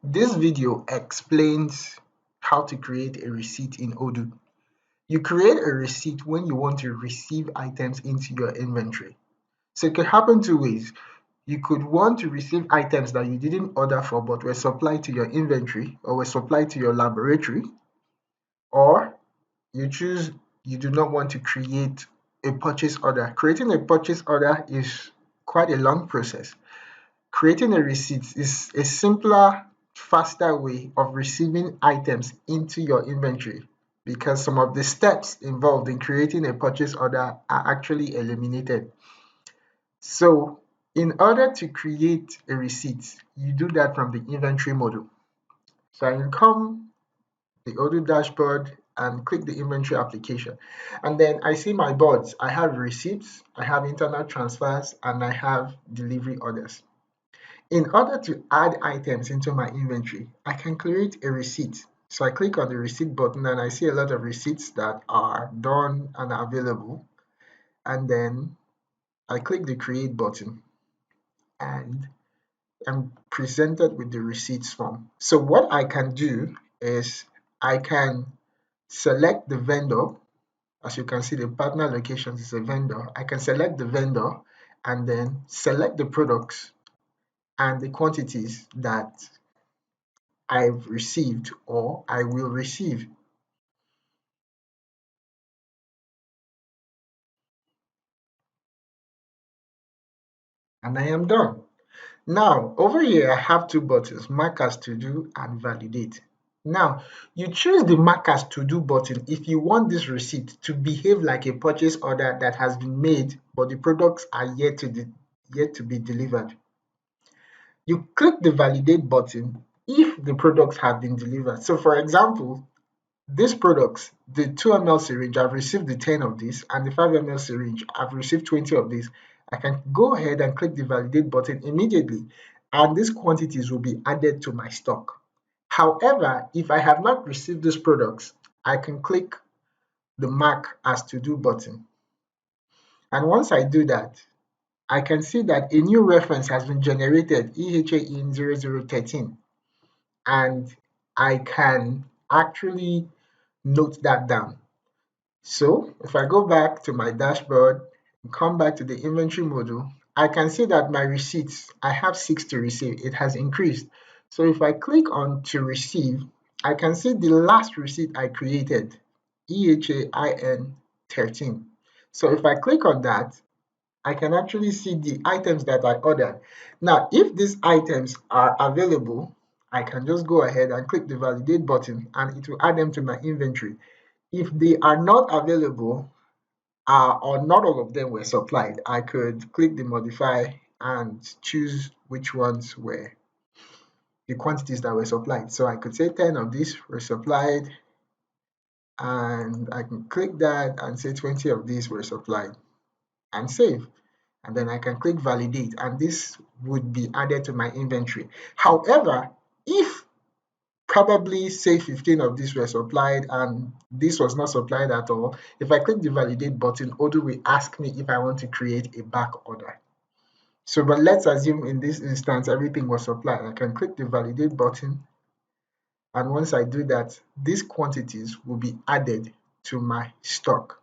This video explains how to create a receipt in Odoo. You create a receipt when you want to receive items into your inventory. So it could happen two ways. You could want to receive items that you didn't order for but were supplied to your inventory or were supplied to your laboratory, or you choose you do not want to create a purchase order. Creating a purchase order is quite a long process. Creating a receipt is a simpler, faster way of receiving items into your inventory because some of the steps involved in creating a purchase order are actually eliminated. So, in order to create a receipt, you do that from the inventory module. So, I can come the Odoo dashboard and click the inventory application. And then I see my boards. I have receipts, I have internal transfers, and I have delivery orders. In order to add items into my inventory, I can create a receipt. So I click on the receipt button and I see a lot of receipts that are done and available. And then I click the create button and I'm presented with the receipts form. So what I can do is I can select the vendor. As you can see, the partner locations is a vendor. I can select the vendor and then select the products and the quantities that I've received or I will receive. And I am done. Now, over here, I have two buttons, mark as to do and validate. Now, you choose the mark as to do button if you want this receipt to behave like a purchase order that has been made, but the products are yet to be delivered. You click the validate button if the products have been delivered. So, for example, these products, the 2 ml syringe, I've received the 10 of these, and the 5 ml syringe, I've received 20 of these. I can go ahead and click the validate button immediately, and these quantities will be added to my stock. However, if I have not received these products, I can click the mark as to do button. And once I do that, I can see that a new reference has been generated, EHA-IN 0013, and I can actually note that down. So if I go back to my dashboard and come back to the inventory module, I can see that my receipts, I have 6 to receive. It has increased. So if I click on to receive, I can see the last receipt I created, EHAIN 13. So if I click on that, I can actually see the items that I ordered. Now, if these items are available, I can just go ahead and click the validate button and it will add them to my inventory. If they are not available or not all of them were supplied, I could click the modify and choose which ones were the quantities that were supplied. So I could say 10 of these were supplied, and I can click that and say 20 of these were supplied and save. And then I can click validate and this would be added to my inventory. However, if probably say 15 of these were supplied and this was not supplied at all, if I click the validate button, Odoo will ask me if I want to create a back order. So, but let's assume in this instance everything was supplied. I can click the validate button, and once I do that, these quantities will be added to my stock.